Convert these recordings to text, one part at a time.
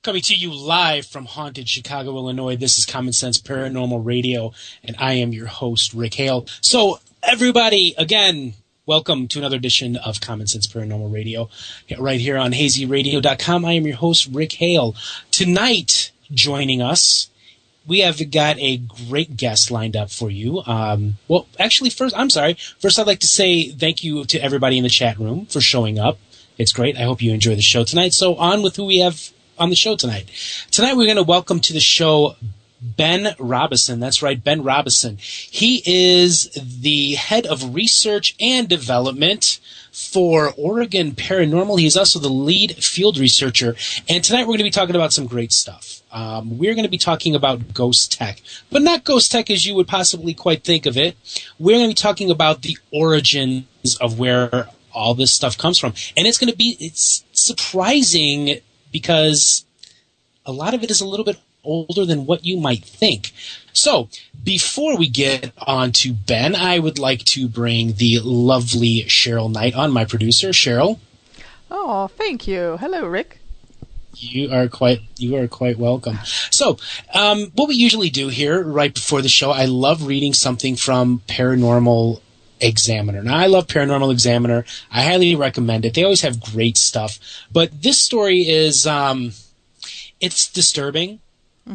Coming to you live from haunted Chicago, Illinois. This is Common Sense Paranormal Radio, and I am your host, Rick Hale. So, everybody, again, welcome to another edition of Common Sense Paranormal Radio, right here on hazyradio.com. I am your host, Rick Hale. Tonight, joining us, we have got a great guest lined up for you. First, I'd like to say thank you to everybody in the chat room for showing up. It's great. I hope you enjoy the show tonight. So, on with who we have on the show tonight. Tonight we're going to welcome to the show Ben Robison. That's right, Ben Robison. He is the head of research and development for Oregon Paranormal. He's also the lead field researcher. And tonight we're going to be talking about some great stuff. We're going to be talking about ghost tech, but not ghost tech as you would possibly quite think of it. We're going to be talking about the origins of where all this stuff comes from. And it's surprising because a lot of it is a little bit older than what you might think. So, before we get on to Ben, I would like to bring the lovely Cheryl Knight on, my producer. Cheryl. Oh, thank you. Hello, Rick. You are quite welcome. So, what we usually do here right before the show, I love reading something from Paranormal Examiner. Now, I love Paranormal Examiner. I highly recommend it. They always have great stuff. But this story is, it's disturbing,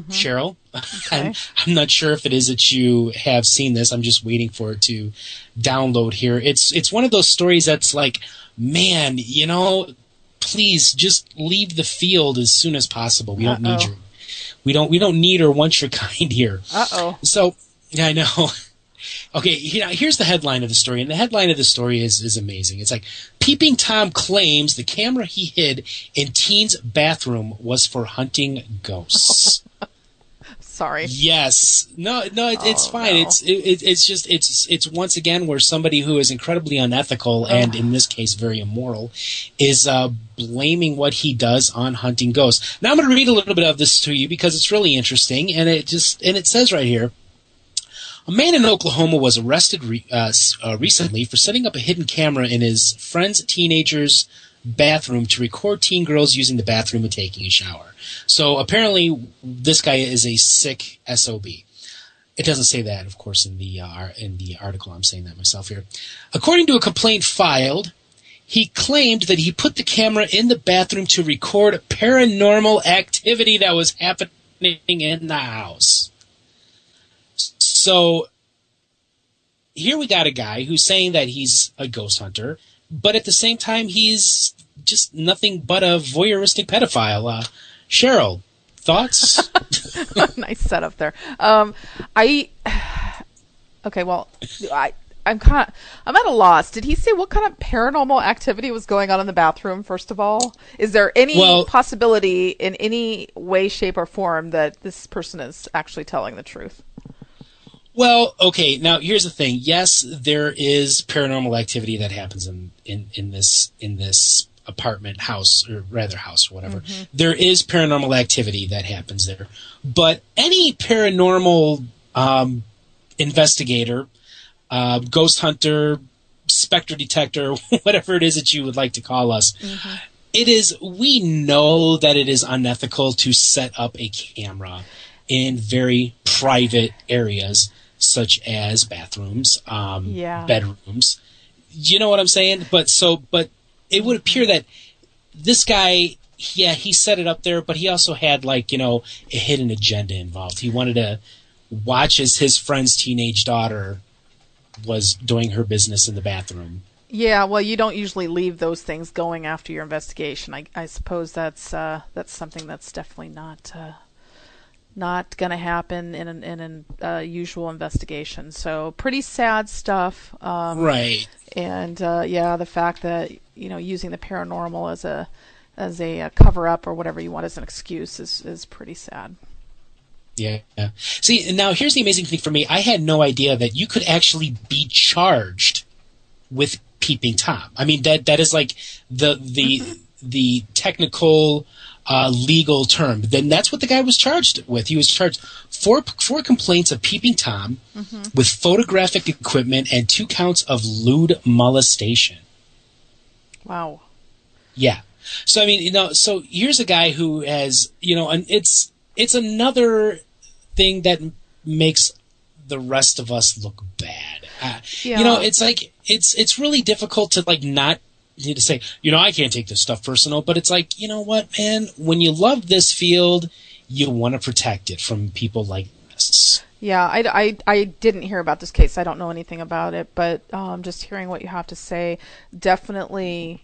Cheryl. Okay. I'm not sure if it is that you have seen this. I'm just waiting for it to download here. It's one of those stories that's like, man, please just leave the field as soon as possible. We don't need we don't need or want your kind here. So, I know. Okay, here's the headline of the story, and the headline of the story is amazing. It's like, Peeping Tom claims the camera he hid in teen's bathroom was for hunting ghosts. Sorry. Yes. No, it's fine. No. It's once again where somebody who is incredibly unethical and in this case very immoral is blaming what he does on hunting ghosts. Now I'm going to read a little bit of this to you because it's really interesting, and it says right here, a man in Oklahoma was arrested recently for setting up a hidden camera in his friend's teenager's bathroom to record teen girls using the bathroom and taking a shower. So apparently this guy is a sick SOB. It doesn't say that, of course, in the article. I'm saying that myself here. According to a complaint filed, he claimed that he put the camera in the bathroom to record paranormal activity that was happening in the house. So here we got a guy who's saying that he's a ghost hunter, but at the same time he's just nothing but a voyeuristic pedophile. Cheryl, thoughts? Nice setup there. I'm at a loss. Did he say what kind of paranormal activity was going on in the bathroom, first of all? Is there any possibility in any way, shape, or form that this person is actually telling the truth? Well, okay, now here's the thing. Yes, there is paranormal activity that happens in this apartment house, or rather house or whatever. Mm-hmm. There is paranormal activity that happens there. But any paranormal investigator, ghost hunter, specter detector, whatever it is that you would like to call us, we know that it is unethical to set up a camera in very private areas such as bathrooms, bedrooms. You know what I'm saying? But it would appear that this guy, he set it up there, but he also had a hidden agenda involved. He wanted to watch as his friend's teenage daughter was doing her business in the bathroom. Yeah, well, you don't usually leave those things going after your investigation. I suppose that's something that's definitely not going to happen in a usual investigation. So pretty sad stuff. Right. And the fact that using the paranormal as a cover up or whatever you want as an excuse is pretty sad. Yeah. See, now here's the amazing thing for me. I had no idea that you could actually be charged with Peeping Tom. I mean, that is like the technical legal term. Then that's what the guy was charged with. He was charged four complaints of Peeping Tom with photographic equipment and 2 counts of lewd molestation. Wow. Yeah. So I mean, so here's a guy who has, and it's another thing that makes the rest of us look bad. It's like it's really difficult to like not need to say, I can't take this stuff personal, but it's like, you know what, man, when you love this field, you want to protect it from people like this. Yeah, I didn't hear about this case. I don't know anything about it, but just hearing what you have to say, definitely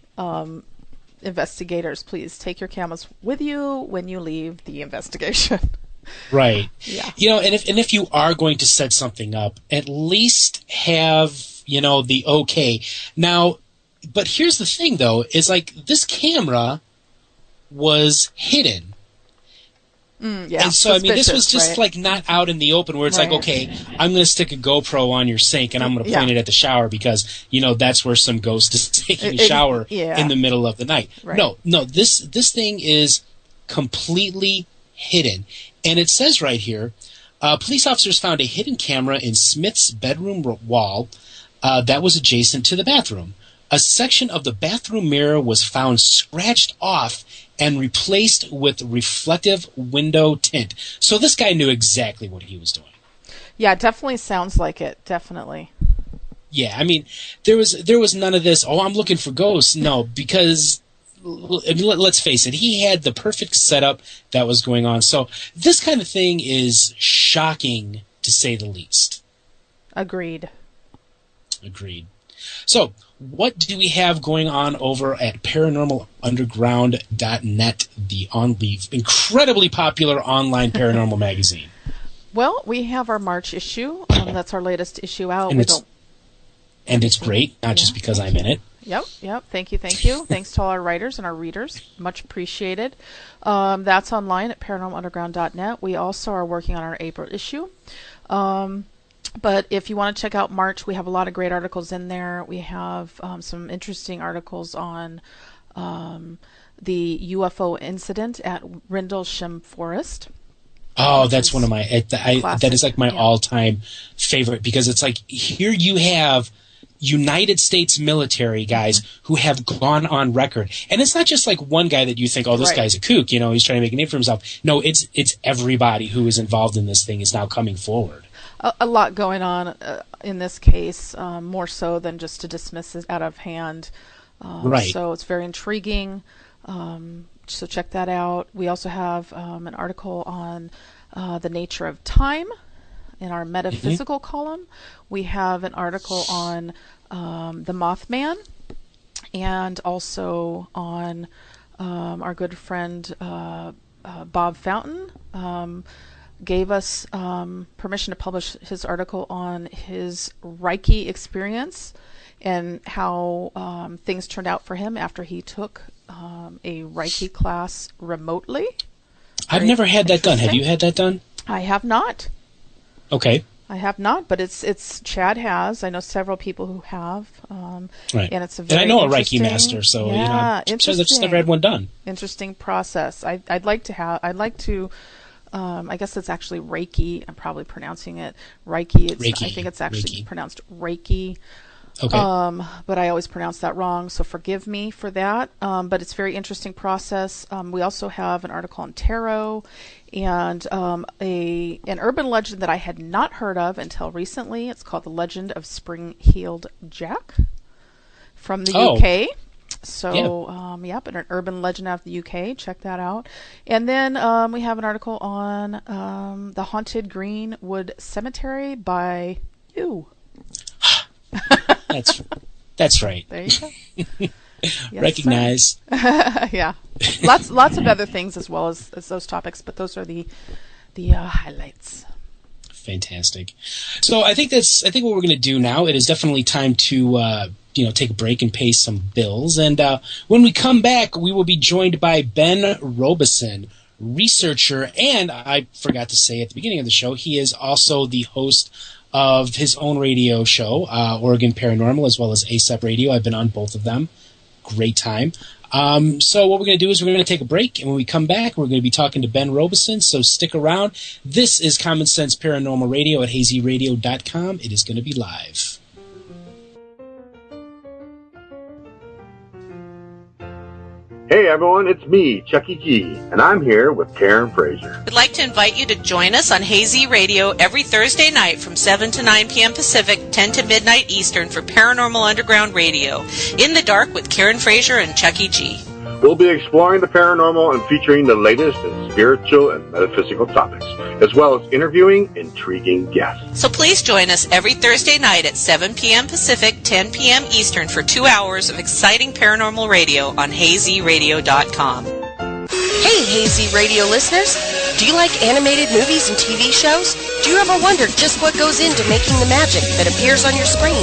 investigators, please take your cameras with you when you leave the investigation. Right. Yeah. And if you are going to set something up, at least have, the okay. Now, but here's the thing though, is like this camera was hidden. Yeah. And so, I mean, this was just like not out in the open where it's like, okay, I'm going to stick a GoPro on your sink and I'm going to point it at the shower because, that's where some ghost is taking a shower in the middle of the night. Right. No, this thing is completely hidden. And it says right here, police officers found a hidden camera in Smith's bedroom wall that was adjacent to the bathroom. A section of the bathroom mirror was found scratched off and replaced with reflective window tint. So this guy knew exactly what he was doing. Yeah, it definitely sounds like it. Definitely. Yeah, I mean, there was none of this, I'm looking for ghosts. No, because let's face it, he had the perfect setup that was going on. So this kind of thing is shocking, to say the least. Agreed. So, what do we have going on over at paranormalunderground.net, the incredibly popular online paranormal magazine? Well, we have our March issue. That's our latest issue out. And it's great, not just because I'm in it. Yep. Thank you. Thanks to all our writers and our readers. Much appreciated. That's online at paranormalunderground.net. We also are working on our April issue. But if you want to check out March, we have a lot of great articles in there. We have some interesting articles on the UFO incident at Rendlesham Forest. Oh, that's one of my that is like my all-time favorite, because it's like here you have United States military guys who have gone on record, and it's not just like one guy that you think, this guy's a kook, he's trying to make a name for himself. No, it's everybody who is involved in this thing is now coming forward. A lot going on in this case, more so than just to dismiss it out of hand. Right. So it's very intriguing. So check that out. We also have an article on the nature of time in our metaphysical column. We have an article on the Mothman, and also on our good friend Bob Fountain. Gave us permission to publish his article on his Reiki experience and how things turned out for him after he took a Reiki class remotely. I've never had that done. Have you had that done? I have not. Okay. I have not, but it's Chad has. I know several people who have. Right. And it's a very and I know a Reiki master, so I've just never had one done. Interesting process. I'd like to. I guess it's actually Reiki. I'm probably pronouncing it Reiki. I think it's actually pronounced Reiki. Okay. But I always pronounce that wrong, so forgive me for that. But it's a very interesting process. We also have an article on tarot and an urban legend that I had not heard of until recently. It's called The Legend of Spring-Heeled Jack from the UK. So, but an urban legend out of the UK. Check that out. And then we have an article on the Haunted Greenwood Cemetery by you. That's right. There you go. Yes, recognize. Yeah, lots of other things as well as those topics, but those are the highlights. Fantastic. So I think what we're going to do now. It is definitely time to take a break and pay some bills. And when we come back, we will be joined by Ben Robison, researcher, and I forgot to say at the beginning of the show, he is also the host of his own radio show, Oregon Paranormal, as well as ASAP Radio. I've been on both of them. Great time. So what we're going to do is we're going to take a break, and when we come back, we're going to be talking to Ben Robison, so stick around. This is Common Sense Paranormal Radio at hazyradio.com. It is going to be live. Hey everyone, it's me, Chucky G, and I'm here with Karen Frazier. We'd like to invite you to join us on Hazy Radio every Thursday night from 7 to 9 p.m. Pacific, 10 to midnight Eastern for Paranormal Underground Radio. In the Dark with Karen Frazier and Chucky G. We'll be exploring the paranormal and featuring the latest in spiritual and metaphysical topics, as well as interviewing intriguing guests. So please join us every Thursday night at 7 p.m. Pacific, 10 p.m. Eastern for 2 hours of exciting paranormal radio on hazyradio.com. Hey, Hazy Radio listeners! Do you like animated movies and TV shows? Do you ever wonder just what goes into making the magic that appears on your screen?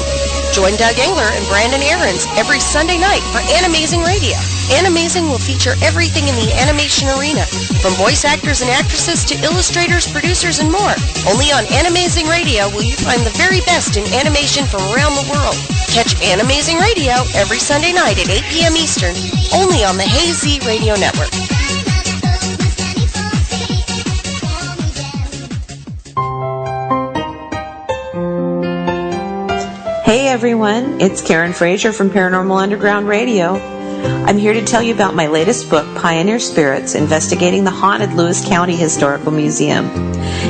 Join Doug Engler and Brandon Aarons every Sunday night for Animazing Radio. Animazing will feature everything in the animation arena, from voice actors and actresses to illustrators, producers, and more. Only on Animazing Radio will you find the very best in animation from around the world. Catch Animazing Radio every Sunday night at 8 p.m. Eastern, only on the Hazy Radio Network. Hey everyone, it's Karen Frazier from Paranormal Underground Radio. I'm here to tell you about my latest book, Pioneer Spirits, Investigating the Haunted Lewis County Historical Museum.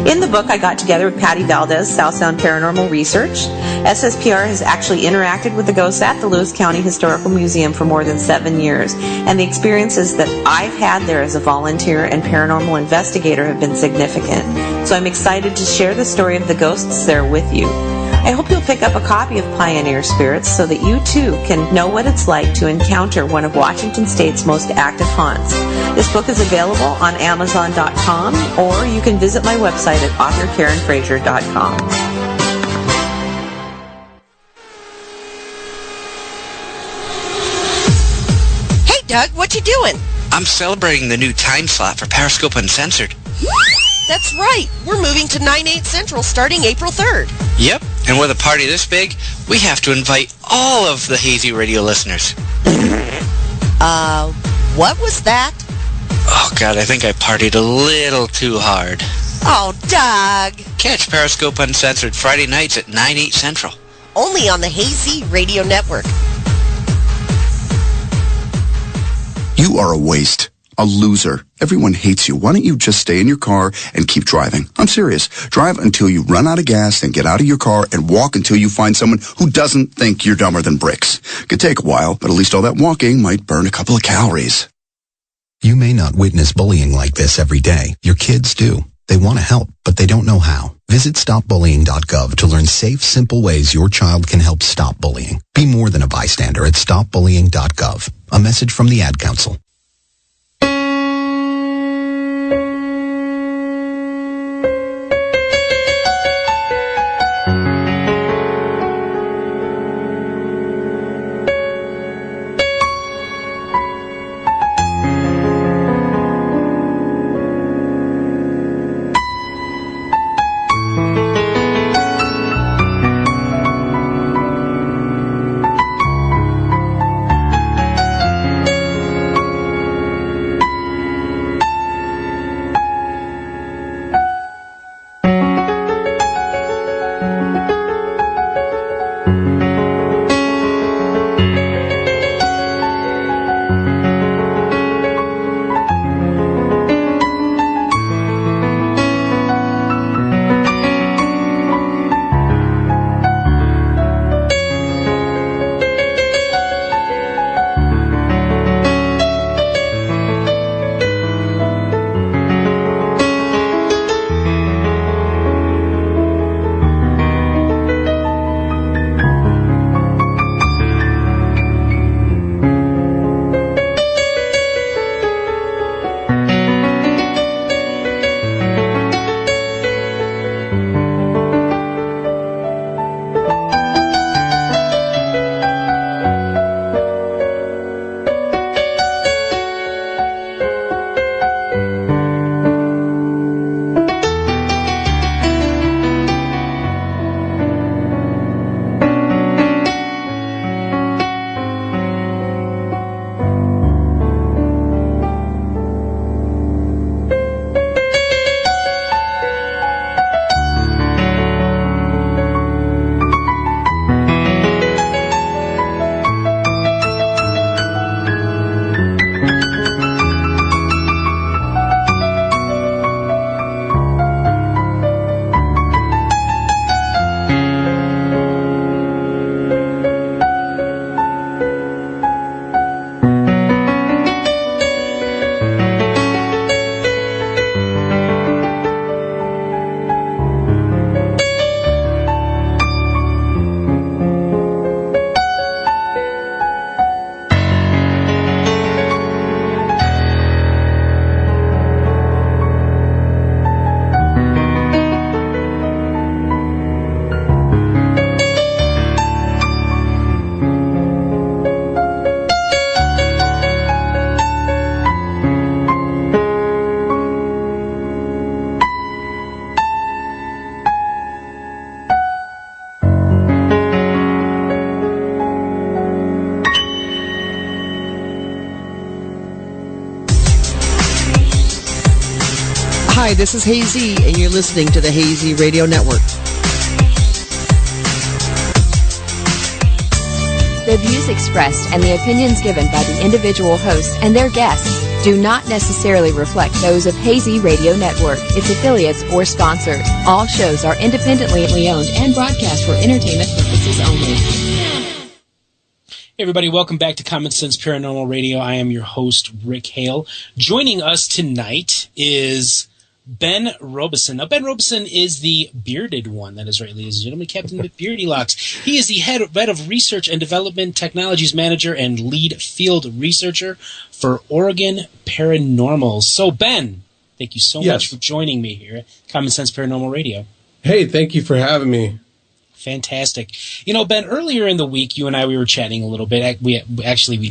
In the book, I got together with Patty Valdez, South Sound Paranormal Research. SSPR has actually interacted with the ghosts at the Lewis County Historical Museum for more than 7 years, and the experiences that I've had there as a volunteer and paranormal investigator have been significant. So I'm excited to share the story of the ghosts there with you. I hope you'll pick up a copy of Pioneer Spirits so that you too can know what it's like to encounter one of Washington State's most active haunts. This book is available on Amazon.com, or you can visit my website at authorkarenfrazier.com. Hey Doug, what you doing? I'm celebrating the new time slot for Periscope Uncensored. That's right. We're moving to 9/8 Central starting April 3rd. Yep, and with a party this big, we have to invite all of the Hazy Radio listeners. What was that? Oh, God, I think I partied a little too hard. Oh, Doug. Catch Periscope Uncensored Friday nights at 9/8 Central. Only on the Hazy Radio Network. You are a waste. A loser. Everyone hates you. Why don't you just stay in your car and keep driving? I'm serious. Drive until you run out of gas, then get out of your car and walk until you find someone who doesn't think you're dumber than bricks. Could take a while, but at least all that walking might burn a couple of calories. You may not witness bullying like this every day. Your kids do. They want to help, but they don't know how. Visit stopbullying.gov to learn safe, simple ways your child can help stop bullying. Be more than a bystander at stopbullying.gov. A message from the Ad Council. Hi, this is Hazy, and you're listening to the Hazy Radio Network. The views expressed and the opinions given by the individual hosts and their guests do not necessarily reflect those of Hazy Radio Network, its affiliates, or sponsors. All shows are independently owned and broadcast for entertainment purposes only. Hey everybody, welcome back to Common Sense Paranormal Radio. I am your host, Rick Hale. Joining us tonight is Ben Robison. Now, Ben Robison is the bearded one. That is right, ladies and gentlemen, Captain McBeardy Locks. He is the head of Research and Development Technologies Manager and lead field researcher for Oregon Paranormal. So, Ben, thank you so much for joining me here at Common Sense Paranormal Radio. Hey, thank you for having me. Fantastic. You know, Ben, earlier in the week, you and I, we were chatting a little bit. We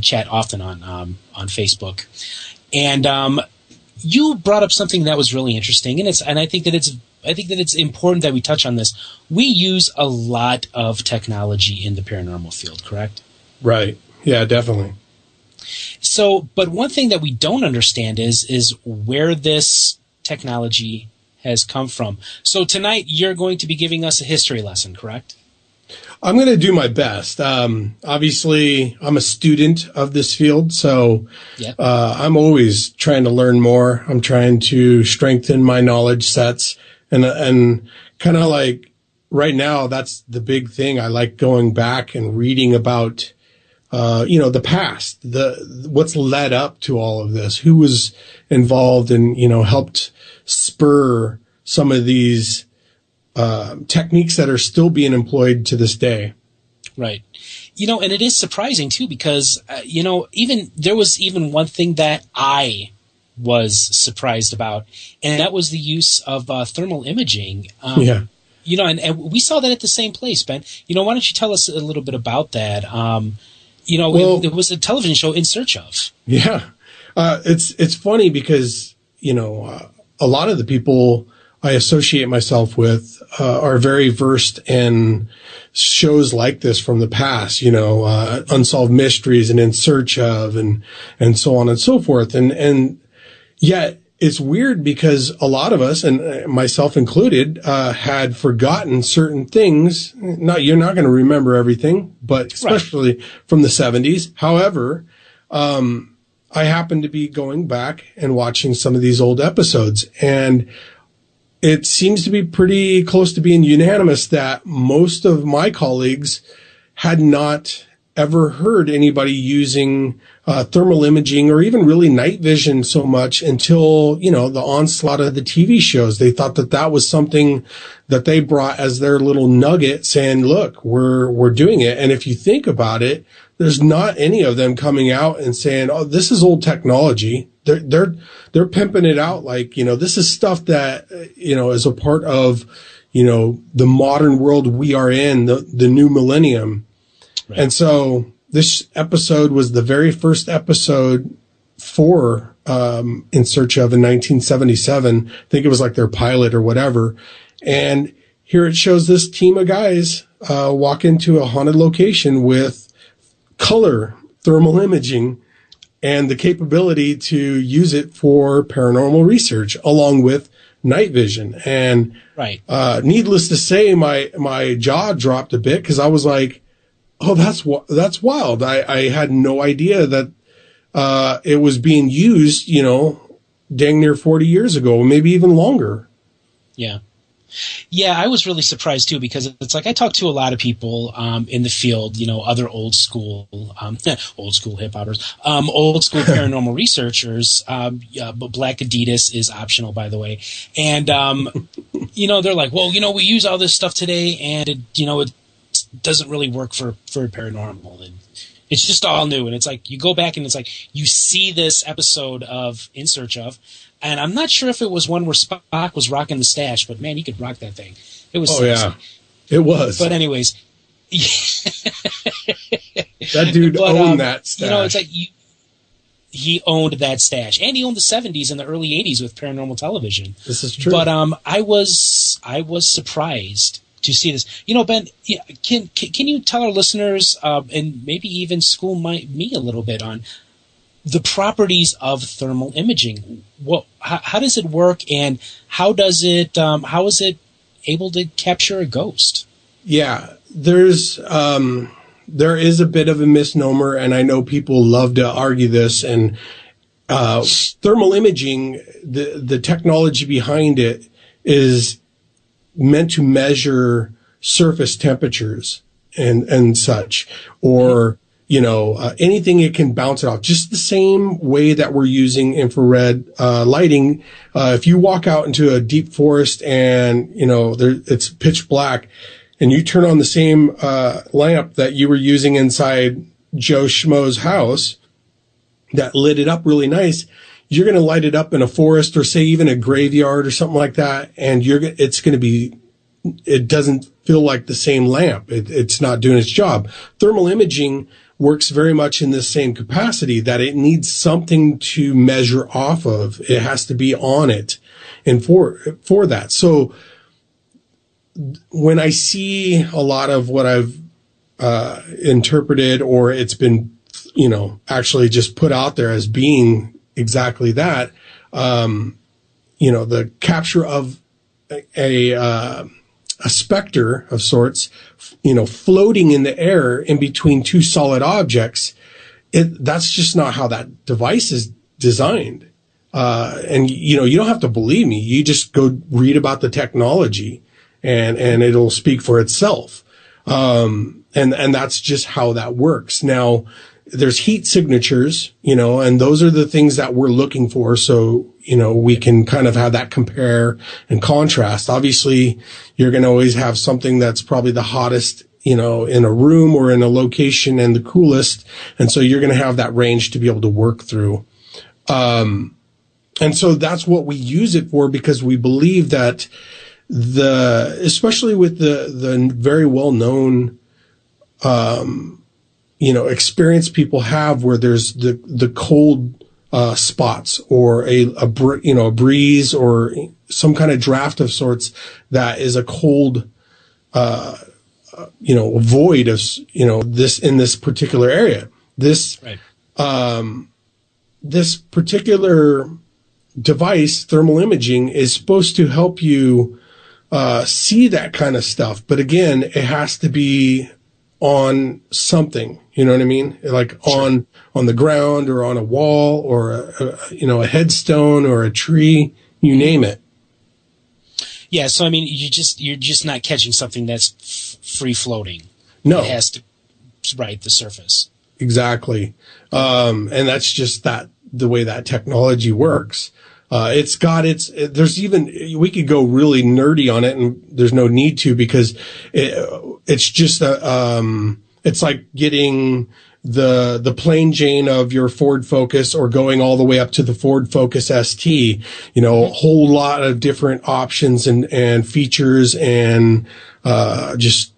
chat often on Facebook. And you brought up something that was really interesting, and I think that it's important that we touch on this. We use a lot of technology in the paranormal field, correct? Right. Yeah, definitely. So, but one thing that we don't understand is where this technology has come from. So tonight you're going to be giving us a history lesson, correct? I'm going to do my best. Obviously, I'm a student of this field, so I'm always trying to learn more. I'm trying to strengthen my knowledge sets, and kind of like right now, that's the big thing. I like going back and reading about, the past, what's led up to all of this, who was involved and, helped spur some of these techniques that are still being employed to this day. Right. And it is surprising too, because, there was even one thing that I was surprised about, and that was the use of thermal imaging. And we saw that at the same place, Ben. Why don't you tell us a little bit about that? It was a television show, In Search Of. Yeah. It's funny because, a lot of the people I associate myself with are very versed in shows like this from the past, Unsolved Mysteries and In Search Of and so on and so forth. And yet it's weird because a lot of us, and myself included, had forgotten certain things. You're not going to remember everything, but especially from the 70s. However, I happened to be going back and watching some of these old episodes, and it seems to be pretty close to being unanimous that most of my colleagues had not ever heard anybody using thermal imaging or even really night vision so much until, the onslaught of the TV shows. They thought that was something that they brought as their little nugget, saying, look, we're doing it. And if you think about it, there's not any of them coming out and saying, oh, this is old technology. They're pimping it out like, this is stuff that, is a part of, the modern world we are in, the new millennium. Right. And so this episode was the very first episode for In Search Of in 1977. I think it was like their pilot or whatever. And here it shows this team of guys walk into a haunted location with color thermal imaging and the capability to use it for paranormal research along with night vision. And needless to say, my jaw dropped a bit because I was like, oh, that's wild. I had no idea that it was being used, dang near 40 years ago, maybe even longer. Yeah. Yeah, I was really surprised too, because it's like I talked to a lot of people in the field, other old school hip hoppers, old school paranormal researchers. But Black Adidas is optional, by the way. And they're like, well, we use all this stuff today, and it doesn't really work for paranormal, and it's just all new. And it's like you go back and it's like you see this episode of In Search Of. And I'm not sure if it was one where Spock was rocking the stash, but man, he could rock that thing. It was sexy. Yeah, it was. But anyways, that dude owned that stash. It's like he owned that stash, and he owned the 70s and the early 80s with paranormal television. This is true. But I was surprised to see this. Ben, can you tell our listeners and maybe even school me a little bit on the properties of thermal imaging. How does it work, and how is it able to capture a ghost? Yeah, there is a bit of a misnomer, and I know people love to argue this. And thermal imaging, the technology behind it is meant to measure surface temperatures and such, or anything it can bounce it off. Just the same way that we're using infrared lighting. If you walk out into a deep forest and it's pitch black, and you turn on the same lamp that you were using inside Joe Schmo's house that lit it up really nice, you're going to light it up in a forest, or say even a graveyard or something like that, and it doesn't feel like the same lamp. It's not doing its job. Thermal imaging works very much in the same capacity, that it needs something to measure off of. It has to be on it, and for that. So when I see a lot of what I've interpreted, or it's been actually just put out there as being exactly that, the capture of a specter of sorts, floating in the air in between two solid objects, that's just not how that device is designed. And you don't have to believe me. You just go read about the technology, and it'll speak for itself. And that's just how that works. Now, there's heat signatures, and those are the things that we're looking for. So, we can kind of have that compare and contrast. Obviously, you're going to always have something that's probably the hottest, in a room or in a location, and the coolest. And so you're going to have that range to be able to work through. And so that's what we use it for, because we believe that especially with the very well known, experience people have, where there's the cold spots, or a breeze, or some kind of draft of sorts that is a cold void of this in this particular area. This this particular device, thermal imaging, is supposed to help you see that kind of stuff, but again, it has to be on something, you know what I mean? Like sure. on the ground, or on a wall, or a headstone, or a tree, you name it. Yeah. So, I mean, you're just not catching something that's free floating. No. It has to, the surface. Exactly. And that's just the way that technology works. There's even, we could go really nerdy on it, and there's no need to, because it's just it's like getting the plain Jane of your Ford Focus, or going all the way up to the Ford Focus ST, a whole lot of different options and features, and just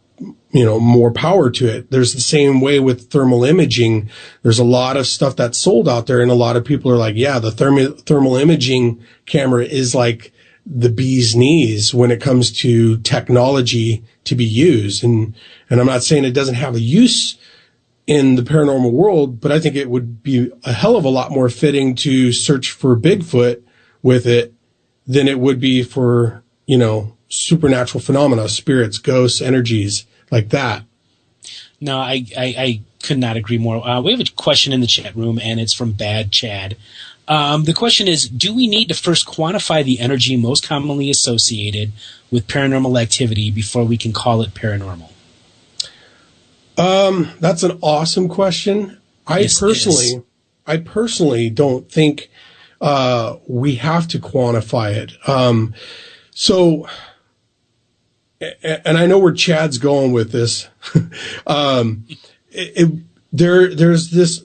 more power to it. There's the same way with thermal imaging. There's a lot of stuff that's sold out there, and a lot of people are like, yeah, the thermal imaging camera is like the bee's knees when it comes to technology to be used. And I'm not saying it doesn't have a use in the paranormal world, but I think it would be a hell of a lot more fitting to search for Bigfoot with it than it would be for, supernatural phenomena, spirits, ghosts, energies, like that. No, I could not agree more. We have a question in the chat room, and it's from Bad Chad. The question is, do we need to first quantify the energy most commonly associated with paranormal activity before we can call it paranormal? That's an awesome question. I personally don't think we have to quantify it. And I know where Chad's going with this. There's this,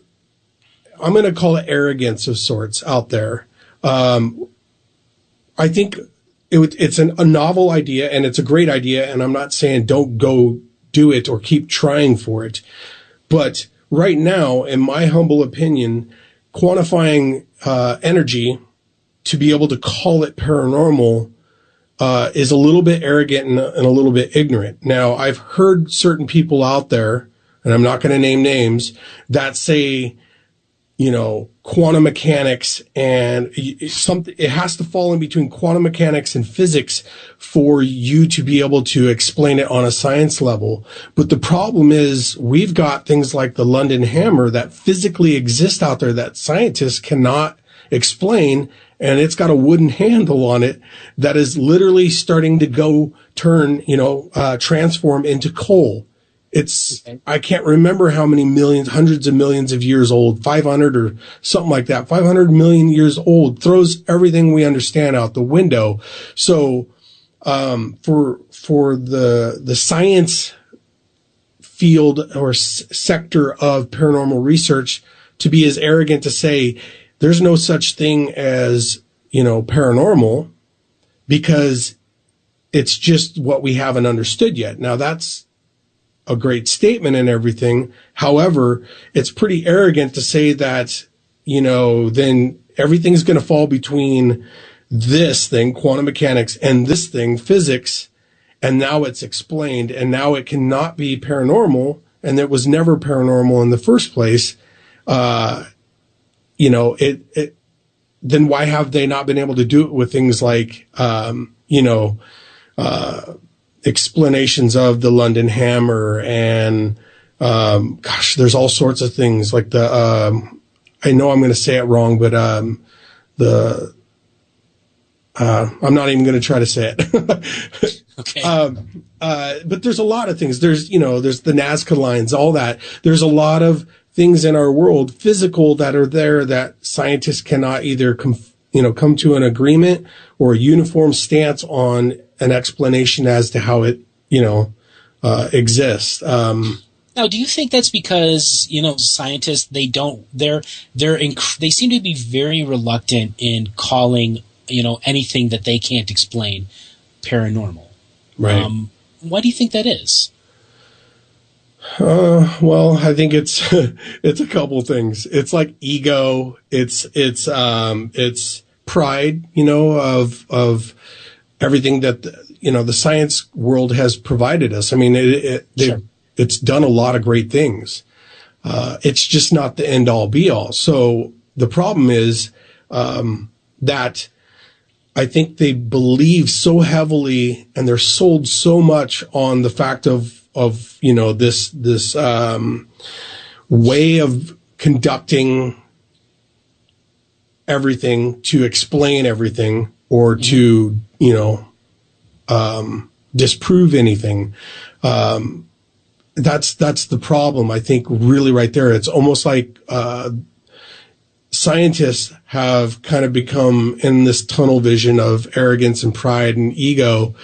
I'm going to call it arrogance of sorts out there. I think it's a novel idea, and it's a great idea, and I'm not saying don't go do it or keep trying for it. But right now, in my humble opinion, quantifying energy to be able to call it paranormal is a little bit arrogant and a little bit ignorant. Now, I've heard certain people out there, and I'm not going to name names, that say, quantum mechanics and something. It has to fall in between quantum mechanics and physics for you to be able to explain it on a science level. But the problem is we've got things like the London hammer that physically exist out there that scientists cannot explain. And it's got a wooden handle on it that is literally starting to transform into coal. I can't remember how many millions, hundreds of millions of years old, 500 or something like that, 500 million years old, throws everything we understand out the window. So, for the science field or sector of paranormal research to be as arrogant to say there's no such thing as, paranormal because it's just what we haven't understood yet. Now that's a great statement and everything. However, it's pretty arrogant to say that, then everything's going to fall between this thing, quantum mechanics, and this thing, physics, and now it's explained, and now it cannot be paranormal, and it was never paranormal in the first place. Then why have they not been able to do it with things like, explanations of the London hammer and, there's all sorts of things like I know I'm going to say it wrong, but, I'm not even going to try to say it. Okay. But there's a lot of things. There's the Nazca lines, all that. There's a lot of things in our world, physical, that are there that scientists cannot either come to an agreement or a uniform stance on an explanation as to how it, exists. Now, do you think that's because, scientists, they seem to be very reluctant in calling, anything that they can't explain paranormal? Right. Why do you think that is? Well, I think it's a couple things. It's like ego. It's pride, of everything that, the science world has provided us. I mean, it's done a lot of great things. It's just not the end all be all. So the problem is, that I think they believe so heavily and they're sold so much on the fact of this way of conducting everything to explain everything or to, disprove anything. That's the problem, I think, really right there. It's almost like, scientists have kind of become in this tunnel vision of arrogance and pride and ego,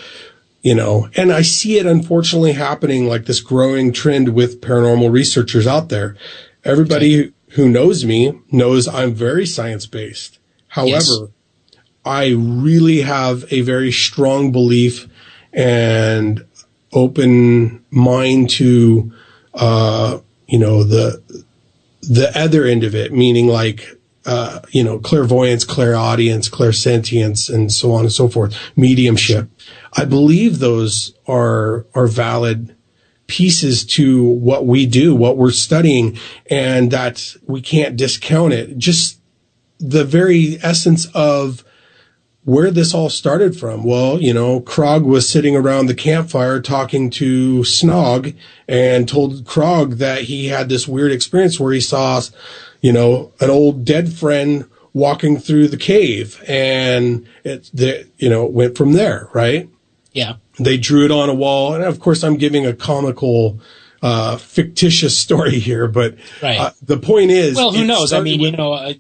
and I see it unfortunately happening, like this growing trend with paranormal researchers out there. Everybody who knows me knows I'm very science-based. However, I really have a very strong belief and open mind to, the other end of it, meaning like, clairvoyance, clairaudience, clairsentience, and so on and so forth, mediumship. I believe those are valid pieces to what we do, what we're studying, and that we can't discount it. Just the very essence of where this all started from. Well, Krog was sitting around the campfire talking to Snog and told Krog that he had this weird experience where he saw, an old dead friend walking through the cave, and it went from there, right? Yeah. They drew it on a wall, and of course I'm giving a comical, fictitious story here, but the point is... Well, who knows? I mean,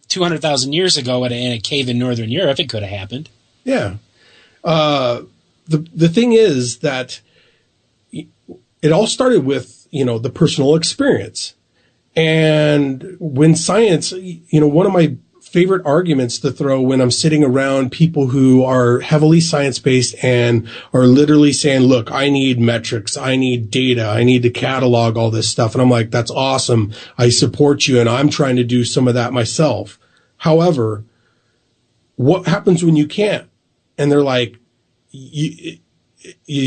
200,000 years ago in a cave in northern Europe, it could have happened. Yeah. The thing is that it all started with, the personal experience. And when science, one of my favorite arguments to throw when I'm sitting around people who are heavily science-based and are literally saying, look, I need metrics, I need data, I need to catalog all this stuff. And I'm like, that's awesome. I support you, and I'm trying to do some of that myself. However, what happens when you can't? And they're like, you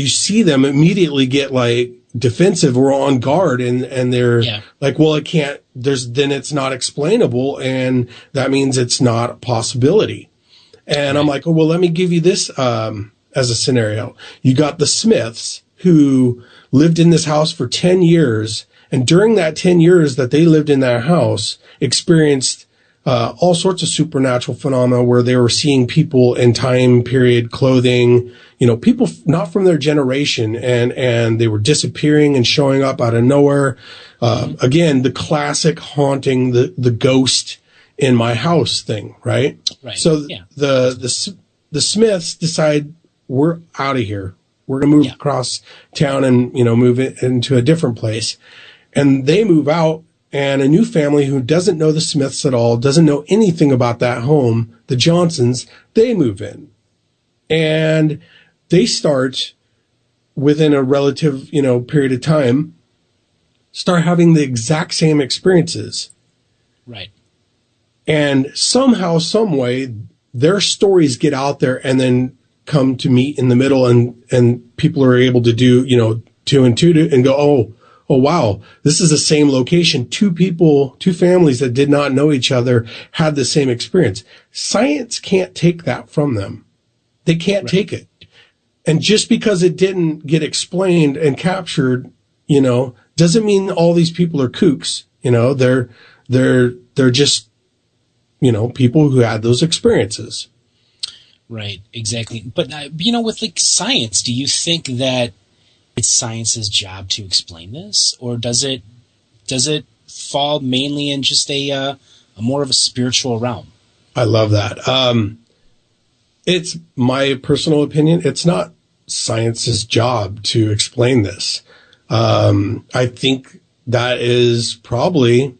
see them immediately get like, defensive or on guard, and they're like, well, it can't, then it's not explainable, and that means it's not a possibility. And I'm like, oh, well, let me give you this as a scenario. You got the Smiths, who lived in this house for 10 years, and during that 10 years that they lived in that house, experienced all sorts of supernatural phenomena where they were seeing people in time period clothing, people not from their generation, and they were disappearing and showing up out of nowhere. Again, the classic haunting the ghost in my house thing, right? Right. So the Smiths decide, we're out of here. We're going to move across town and, move it into a different place. And they move out, and a new family who doesn't know the Smiths at all, doesn't know anything about that home, the Johnsons, they move in. And they start, within a relative, period of time, start having the exact same experiences. Right. And somehow, some way, their stories get out there and then come to meet in the middle, and people are able to do, 2 and 2 and go, oh, wow, this is the same location. Two families that did not know each other had the same experience. Science can't take that from them. They can't take it. And just because it didn't get explained and captured, doesn't mean all these people are kooks. They're just, people who had those experiences. Right, exactly. But, with science, do you think that it's science's job to explain this, or does it fall mainly in just a more of a spiritual realm? I love that. It's my personal opinion. It's not science's job to explain this. I think that is probably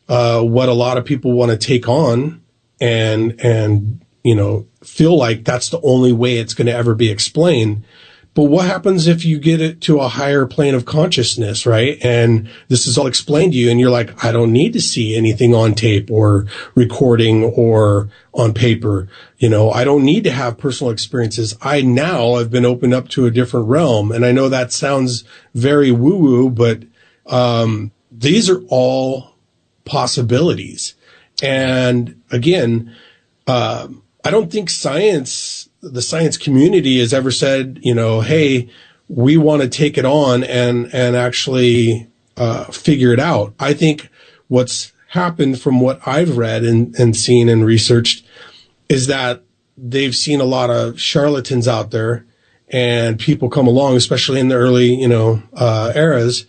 what a lot of people want to take on and feel like that's the only way it's going to ever be explained. But what happens if you get it to a higher plane of consciousness, right? And this is all explained to you, and you're like, I don't need to see anything on tape or recording or on paper. I don't need to have personal experiences. I've been opened up to a different realm. And I know that sounds very woo-woo, but these are all possibilities. And again, I don't think the science community has ever said, hey, we want to take it on and actually figure it out. I think what's happened from what I've read and seen and researched is that they've seen a lot of charlatans out there, and people come along, especially in the early, eras,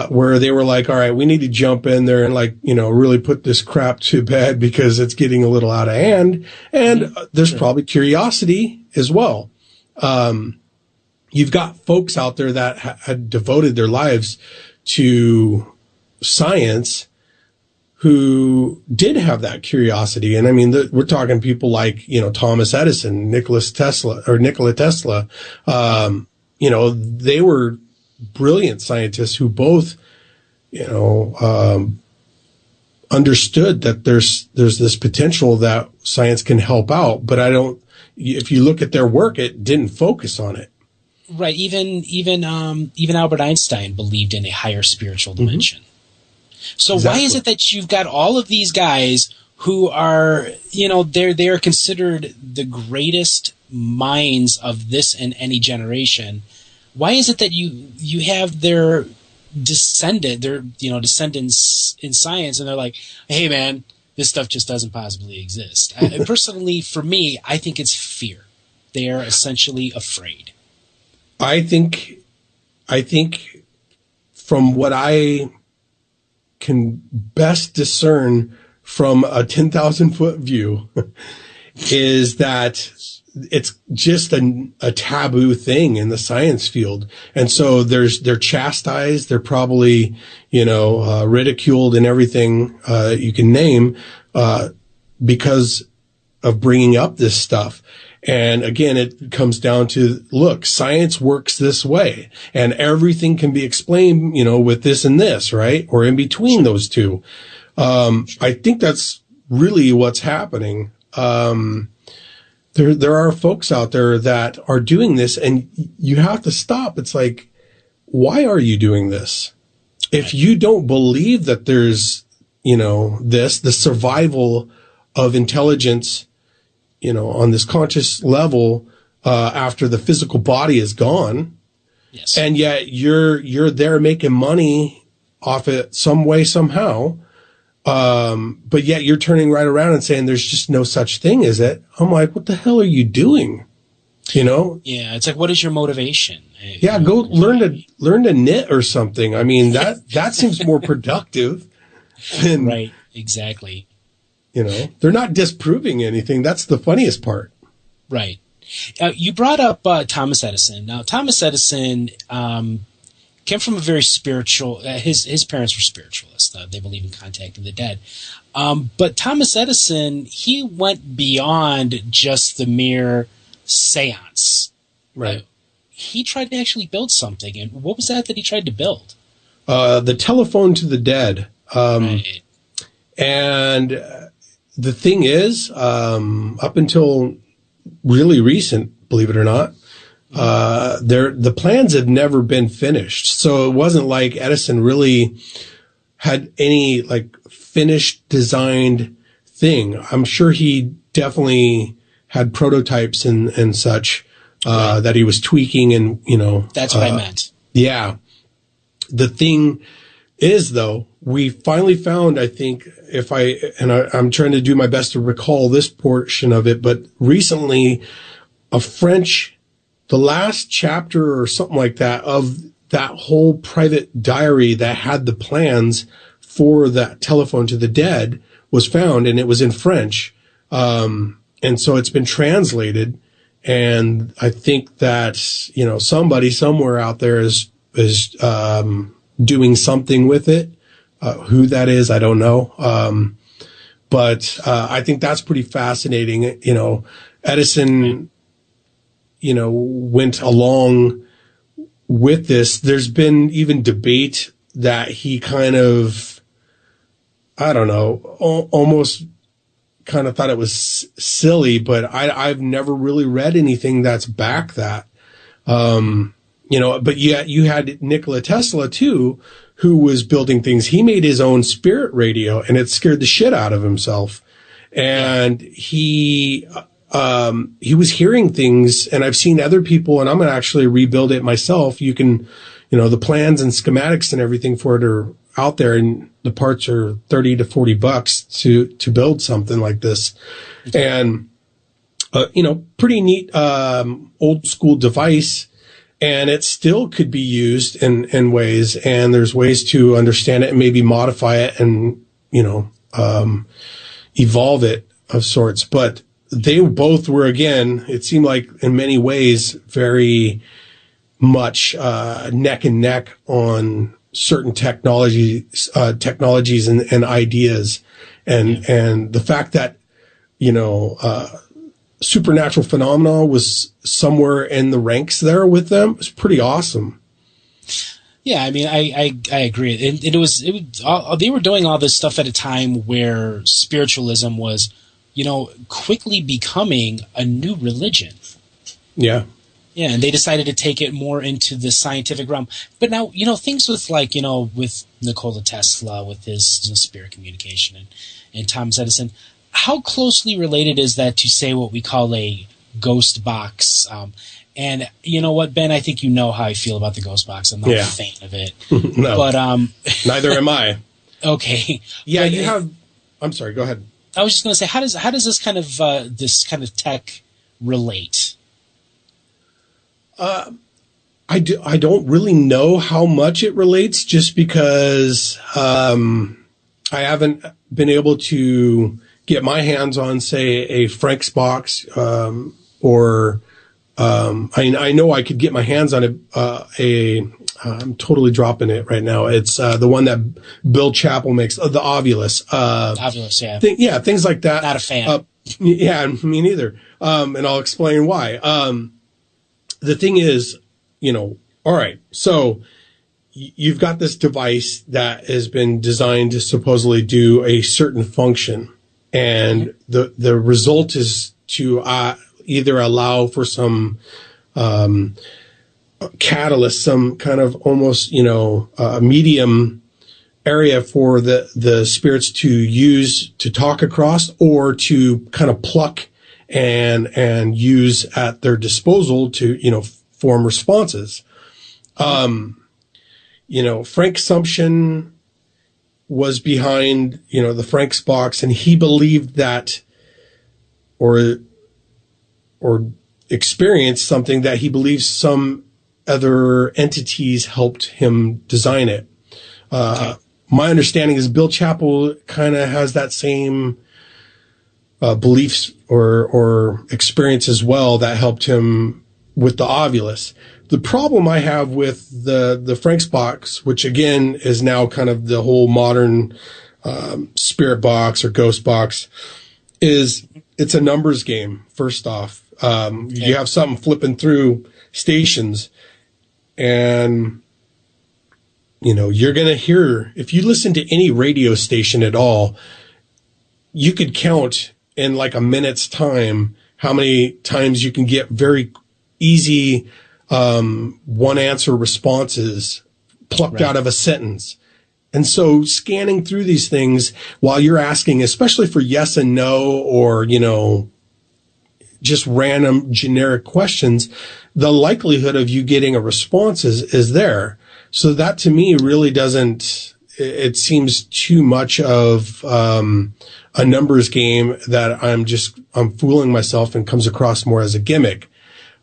where they were like, all right, we need to jump in there and really put this crap to bed because it's getting a little out of hand. And there's probably curiosity as well. You've got folks out there that had devoted their lives to science who did have that curiosity. And I mean, we're talking people like, Thomas Edison, Nikola Tesla. They were brilliant scientists who both, understood that there's this potential that science can help out. But if you look at their work, it didn't focus on it. Right. Even Albert Einstein believed in a higher spiritual dimension. So Why is it that you've got all of these guys who are, they are considered the greatest minds of this and any generation? Why is it that you have their descendants in science, and they're like, hey man, this stuff just doesn't possibly exist? Personally, for me, I think it's fear. They are essentially afraid. I think from what I can best discern from a 10,000-foot view is that it's just a taboo thing in the science field. And so they're chastised. They're probably, ridiculed and everything, you can name, because of bringing up this stuff. And again, it comes down to, look, science works this way, and everything can be explained, with this and this, right? Or in between those two. I think that's really what's happening. There are folks out there that are doing this, and you have to stop. It's like, why are you doing this? If you don't believe that there's, the survival of intelligence, on this conscious level, after the physical body is gone, yes, and yet you're there making money off it some way, somehow, but yet you're turning right around and saying there's just no such thing as it. I'm like, what the hell are you doing? Yeah, it's like, what is your motivation? Yeah, go learn to knit or something. I mean, that seems more productive than, right, exactly. They're not disproving anything. That's the funniest part. Right. You brought up Thomas Edison. Now, Thomas Edison came from a very spiritual. His parents were spiritualists. They believe in contacting the dead. But Thomas Edison, he went beyond just the mere seance. Right. He tried to actually build something. And what was that he tried to build? The telephone to the dead. Right. And the thing is, up until really recent, believe it or not, the plans had never been finished. So it wasn't like Edison really had any finished designed thing. I'm sure he definitely had prototypes and such, that he was tweaking and, That's what I meant. Yeah. The thing is, though, we finally found, I think, I'm trying to do my best to recall this portion of it, but recently the last chapter or something like that of that whole private diary that had the plans for that telephone to the dead was found, and it was in French. And so it's been translated, and I think that, somebody somewhere out there is doing something with it. Who that is, I don't know. But I think that's pretty fascinating. Edison, went along with this. There's been even debate that he kind of, I don't know, almost kind of thought it was silly, but I've never really read anything that's back that. But yet you had Nikola Tesla too, who was building things. He made his own spirit radio, and it scared the shit out of himself. And he was hearing things, and I've seen other people, and I'm going to actually rebuild it myself. You can, the plans and schematics and everything for it are out there, and the parts are $30 to $40 to build something like this. And, pretty neat, old school device. And it still could be used in ways, and there's ways to understand it and maybe modify it and, evolve it of sorts. But they both were, again, it seemed like in many ways, very much, neck and neck on certain technologies and ideas. And the fact that, supernatural phenomena was somewhere in the ranks there with them was pretty awesome. Yeah, I mean, I agree. And they were doing all this stuff at a time where spiritualism was, quickly becoming a new religion. Yeah. Yeah, and they decided to take it more into the scientific realm. But now, things with with Nikola Tesla, with his spirit communication and Thomas Edison, how closely related is that to, say, what we call a ghost box? And you know what, Ben? I think you know how I feel about the ghost box. I'm not a fan of it. No, but neither am I. Okay. Yeah, but I'm sorry. Go ahead. I was just going to say, how does this kind of tech relate? I don't really know how much it relates, just because I haven't been able to get my hands on, say, a Frank's box, or I know I could get my hands on I'm totally dropping it right now. It's the one that Bill Chappell makes, the Ovilus. Ovilus, yeah. Things like that. Not a fan. Yeah, me neither. And I'll explain why. The thing is, all right, so you've got this device that has been designed to supposedly do a certain function. And the result is to either allow for some catalyst, some kind of almost, medium area for the spirits to use to talk across, or to kind of pluck and use at their disposal to, form responses. Frank Sumption was behind, the Frank's box, and he believed that, or experienced something that he believes some other entities helped him design it. My understanding is Bill Chappell kind of has that same beliefs or experience as well that helped him with the Ovulus. The problem I have with the Frank's box, which again is now kind of the whole modern spirit box or ghost box, is it's a numbers game. First off, you have something flipping through stations, and you're going to hear, if you listen to any radio station at all, you could count in like a minute's time how many times you can get very easy one answer responses plucked out of a sentence. And so scanning through these things while you're asking, especially for yes and no, or, just random generic questions, the likelihood of you getting a response is there. So that to me really it seems too much of a numbers game that I'm fooling myself, and comes across more as a gimmick.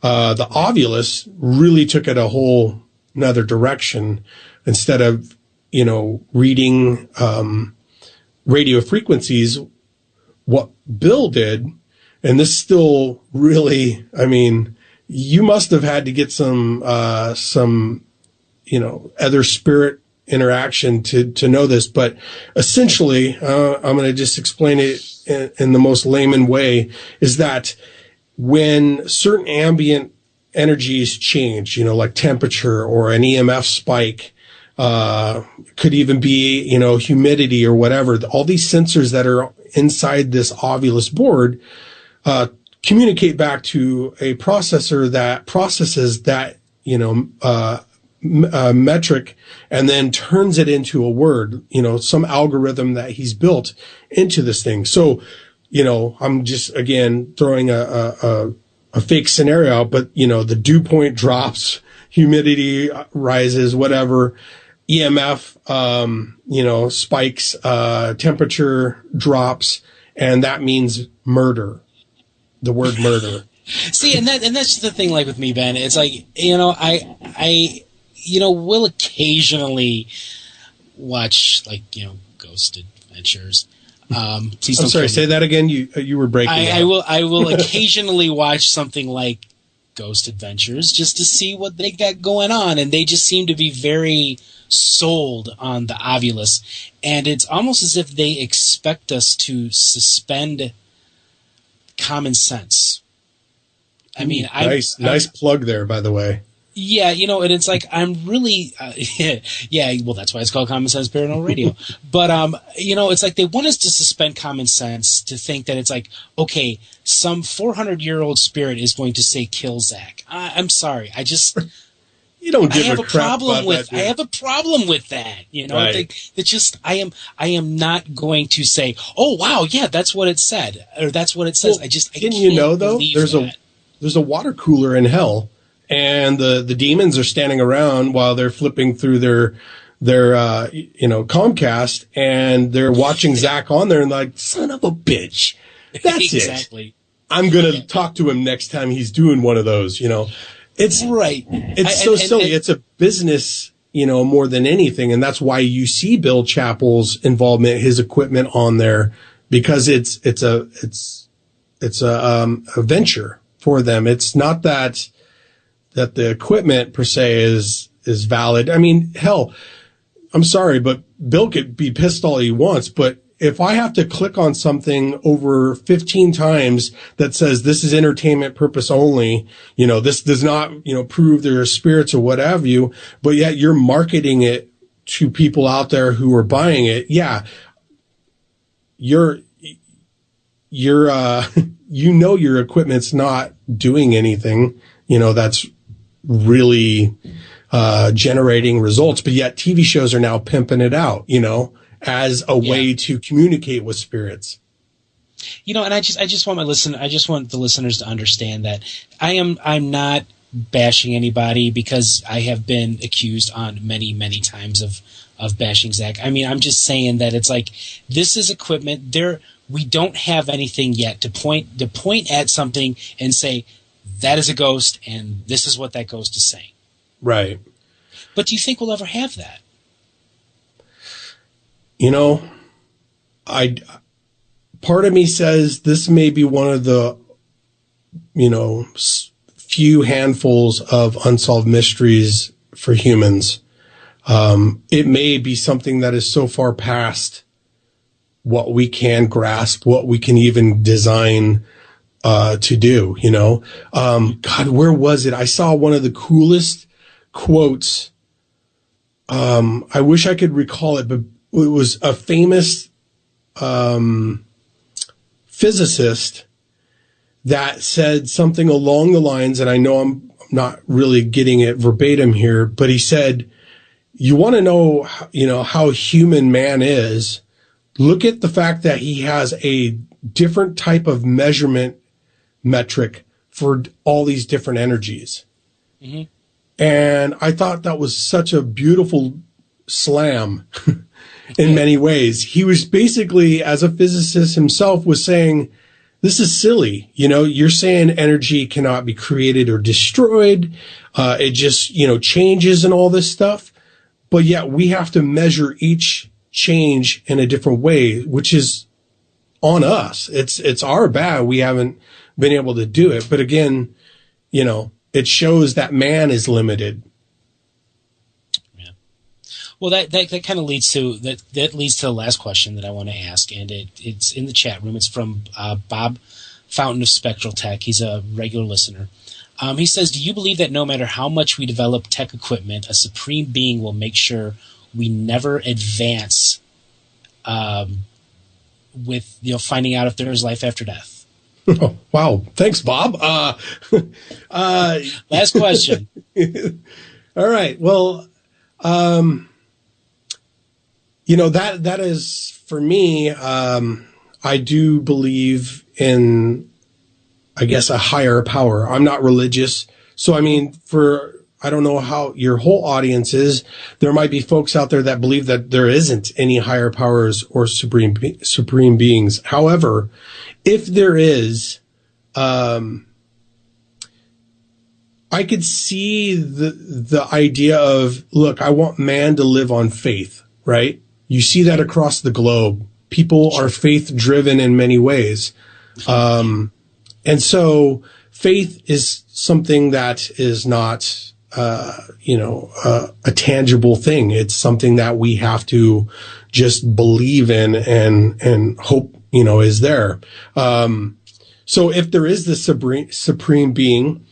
The Ovulus really took it a whole another direction. Instead of, reading radio frequencies, what Bill did, and this still really, you must have had to get some other spirit interaction to know this, but essentially, I'm going to just explain it in the most layman way, is that when certain ambient energies change, like temperature or an EMF spike, could even be, humidity or whatever, all these sensors that are inside this Ovulus board, communicate back to a processor that processes that, metric, and then turns it into a word, some algorithm that he's built into this thing. So, I'm just, again, throwing a fake scenario out, but, the dew point drops, humidity rises, whatever, EMF, spikes, temperature drops, and that means murder, the word murder. See, and that's the thing, like with me, Ben, it's like, I we'll occasionally watch, like, Ghost Adventures. Please don't. I'm sorry, say that again. You were breaking. I will occasionally watch something like Ghost Adventures just to see what they got going on, and they just seem to be very sold on the Ovulus, and it's almost as if they expect us to suspend common sense. Nice plug there, by the way. Yeah, and it's like, I'm really, well, that's why it's called Common Sense Paranormal Radio. But, it's like they want us to suspend common sense, to think that it's like, okay, some 400-year-old spirit is going to say, kill Zach. I'm sorry. You don't give a crap about that. I have a problem with that. Right. I am not going to say, oh, wow, yeah, that's what it said, or that's what it says. Well, there's a water cooler in hell, and the demons are standing around while they're flipping through their Comcast, and they're watching Zach on there, and like, son of a bitch. That's exactly. it. I'm going to talk to him next time he's doing one of those, It's right. It's so silly. It's a business, more than anything. And that's why you see Bill Chappell's involvement, his equipment on there, because it's a venture for them. It's not that the equipment per se is valid. Hell, I'm sorry, but Bill could be pissed all he wants, but if I have to click on something over 15 times that says this is entertainment purpose only, this does not, prove there are spirits or what have you, but yet you're marketing it to people out there who are buying it. Yeah. Your equipment's not doing anything, that's really generating results, but yet TV shows are now pimping it out, as a way to communicate with spirits. And I just want the listeners to understand that I'm not bashing anybody, because I have been accused on many, many times of bashing Zach. I mean, I'm just saying that it's like, this is equipment. We don't have anything yet to point at something and say, that is a ghost, and this is what that ghost is saying. Right. But do you think we'll ever have that? Part of me says this may be one of the, few handfuls of unsolved mysteries for humans. It may be something that is so far past what we can grasp, what we can even design to do, God, where was it? I saw one of the coolest quotes. I wish I could recall it, but it was a famous physicist that said something along the lines, and I know I'm not really getting it verbatim here, but he said, you want to know, how human man is, look at the fact that he has a different type of measurement metric for all these different energies. Mm-hmm. And I thought that was such a beautiful slam in many ways. He was basically, as a physicist himself, was saying, this is silly. You're saying energy cannot be created or destroyed. It just, changes and all this stuff. But yet we have to measure each change in a different way, which is on us. It's our bad. We haven't been able to do it. But again, it shows that man is limited. Yeah. Well, that kind of leads to that leads to the last question that I want to ask, and it's in the chat room. It's from Bob Fountain of Spectral Tech. He's a regular listener. He says, do you believe that no matter how much we develop tech equipment, a supreme being will make sure we never advance with finding out if there is life after death? Oh, wow. Thanks, Bob. Last question. All right. Well, that is, for me, I do believe in, I guess, a higher power. I'm not religious. So, I mean, I don't know how your whole audience is. There might be folks out there that believe that there isn't any higher powers or supreme beings. However, if there is, I could see the idea of, look, I want man to live on faith, right? You see that across the globe. People are faith driven in many ways. And so faith is something that is not, a tangible thing. It's something that we have to just believe in and hope, is there. So if there is the supreme being,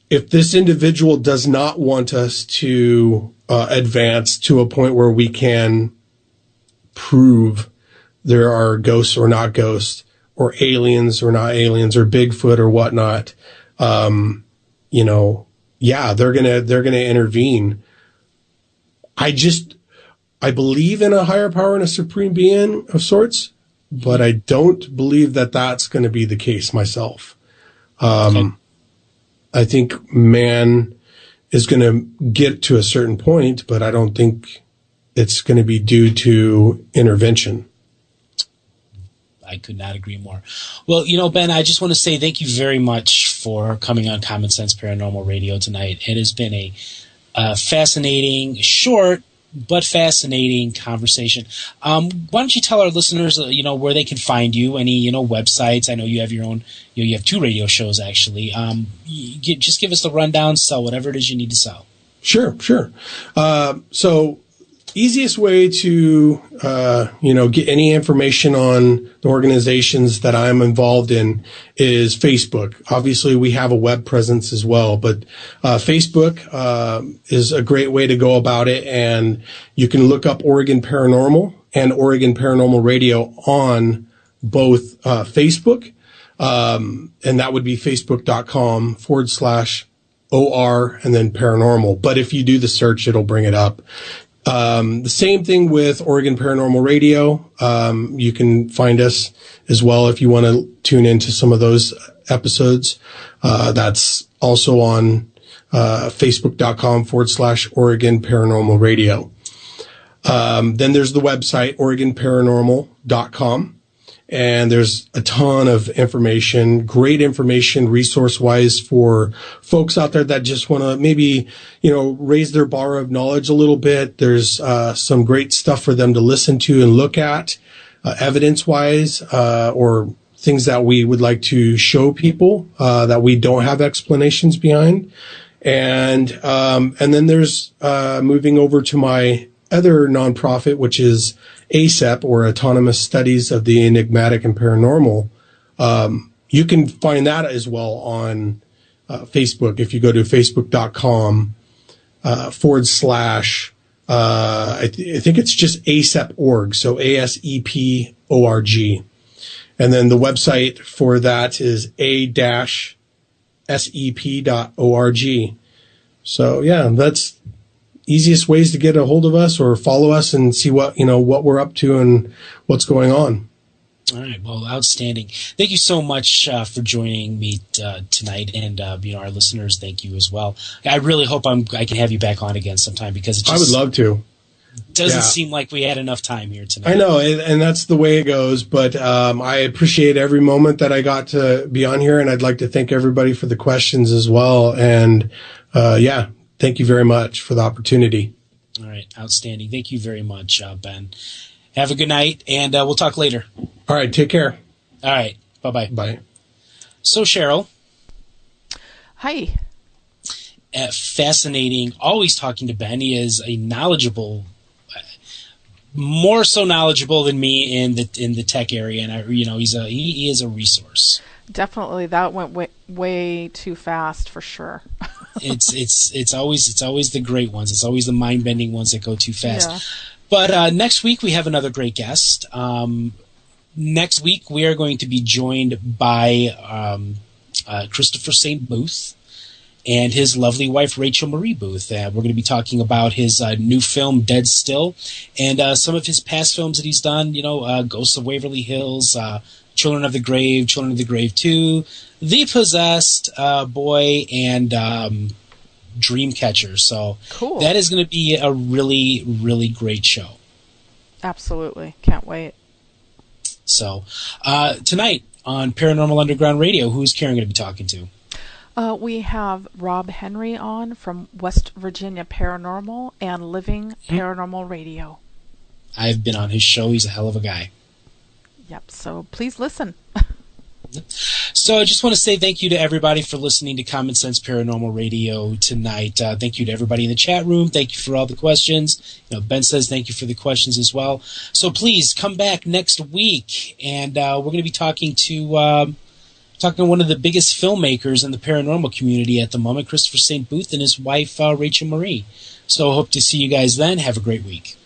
if this individual does not want us to advance to a point where we can prove there are ghosts or not ghosts, or aliens or not aliens, or Bigfoot or whatnot, they're gonna intervene. I believe in a higher power and a supreme being of sorts, but I don't believe that that's going to be the case myself. Okay. I think man is going to get to a certain point, but I don't think it's going to be due to intervention. I could not agree more. Well, Ben, I just want to say thank you very much for coming on Common Sense Paranormal Radio tonight. It has been a fascinating, short, but fascinating conversation. Why don't you tell our listeners, where they can find you, any, websites? I know you have your own, you have 2 radio shows, actually. Just give us the rundown, sell whatever it is you need to sell. Sure. So easiest way to, get any information on the organizations that I'm involved in is Facebook. Obviously, we have a web presence as well, but Facebook is a great way to go about it. And you can look up Oregon Paranormal and Oregon Paranormal Radio on both Facebook. And that would be facebook.com/ OR and then paranormal. But if you do the search, it'll bring it up. The same thing with Oregon Paranormal Radio. You can find us as well if you want to tune into some of those episodes. That's also on facebook.com/Oregon Paranormal Radio. Then there's the website, OregonParanormal.com. And there's a ton of information, great information, resource-wise for folks out there that just want to maybe, raise their bar of knowledge a little bit. There's some great stuff for them to listen to and look at, evidence-wise, or things that we would like to show people that we don't have explanations behind. And then there's moving over to my other nonprofit, which is ASEP, or Autonomous Studies of the Enigmatic and Paranormal. You can find that as well on Facebook. If you go to facebook.com / I think it's just ASEP.org. So ASEP.org. And then the website for that is a-sep.org. So yeah, that's easiest ways to get a hold of us or follow us and see what we're up to and what's going on. All right. Well, outstanding. Thank you so much for joining me tonight, and our listeners, thank you as well. I really hope I can have you back on again sometime, because I would love to. Doesn't seem like we had enough time here tonight. I know, and that's the way it goes. But I appreciate every moment that I got to be on here, and I'd like to thank everybody for the questions as well. And thank you very much for the opportunity. All right. Outstanding. Thank you very much, Ben. Have a good night, and we'll talk later. All right. Take care. All right. Bye-bye. Bye. So, Cheryl. Hi. Fascinating. Always talking to Ben. He is a knowledgeable, more so knowledgeable than me in the tech area, and he is a resource. Definitely. That went way too fast for sure. It's always the great ones. It's always the mind-bending ones that go too fast. Yeah. But next week we have another great guest. Next week we are going to be joined by Christopher St. Booth and his lovely wife Rachel Marie Booth. We're going to be talking about his new film Dead Still, and some of his past films that he's done. Ghosts of Waverly Hills, Children of the Grave 2, The Possessed Boy, and Dreamcatcher. So cool. That is going to be a really, really great show. Absolutely. Can't wait. So tonight on Paranormal Underground Radio, who's Karen going to be talking to? We have Rob Henry on from West Virginia Paranormal and Living Paranormal Radio. I've been on his show. He's a hell of a guy. Yep, so please listen. So I just want to say thank you to everybody for listening to Common Sense Paranormal Radio tonight. Thank you to everybody in the chat room. Thank you for all the questions. Ben says thank you for the questions as well. So please come back next week, and we're going to be talking to one of the biggest filmmakers in the paranormal community at the moment, Christopher St. Booth, and his wife Rachel Marie. So I hope to see you guys then. Have a great week.